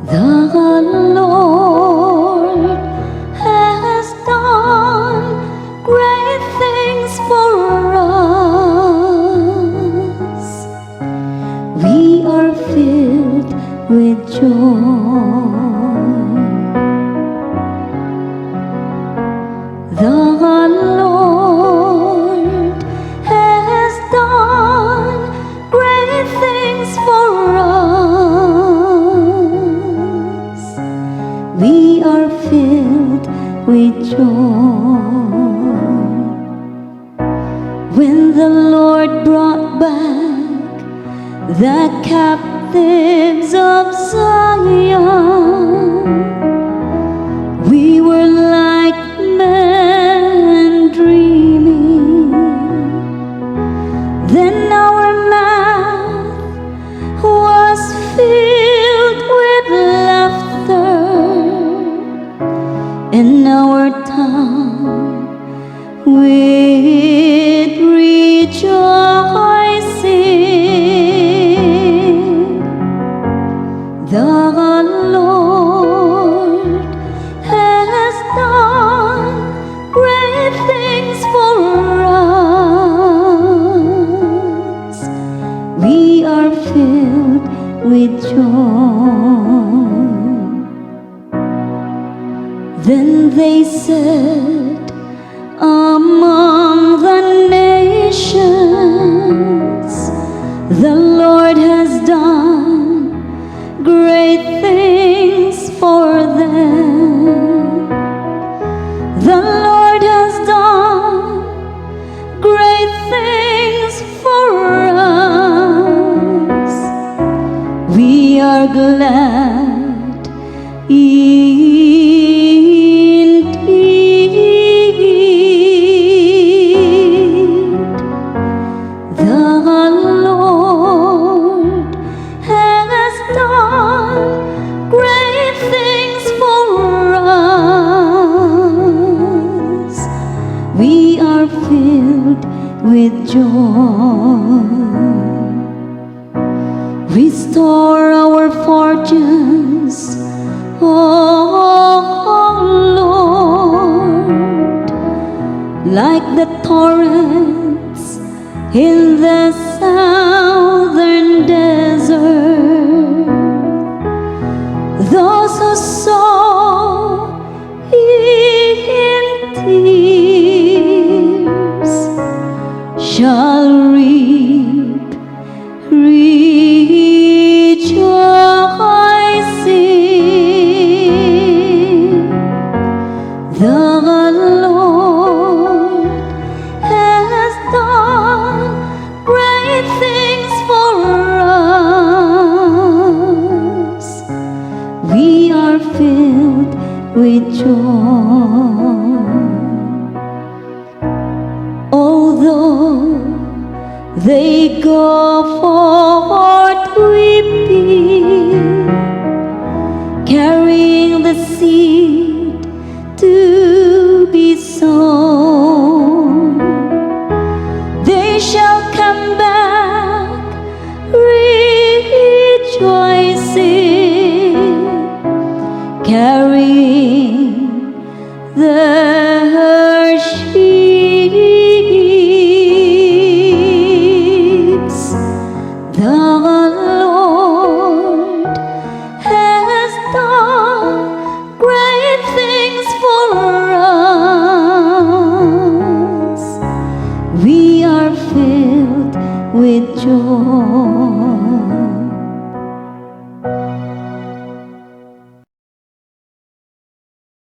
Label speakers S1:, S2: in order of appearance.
S1: The Lord has done great things for us. We are filled with joy. The Lord has done great things for us. We are filled with joy. When the Lord brought back the captives of Zion, we were like men dreaming. Then our mouth was filled with laughter, and our tongue with rejoicing. The Lord has done great things for us. We are filled with joy. Then they said among the nations, the Lord has done great things for them. The Lord has done great things for us. We are glad indeed. The Lord has done great things for us. We are filled with joy. Restore our fortunes, oh Lord, like the torrents in the southern desert. Those who sow in tears shall reap rejoicing. The Lord has done great things for us. We are filled with joy. Although they go forth weeping, carrying the seed to be sown, they shall come back rejoicing, carrying their sheaves. The Lord has done great things for us. We are filled with joy.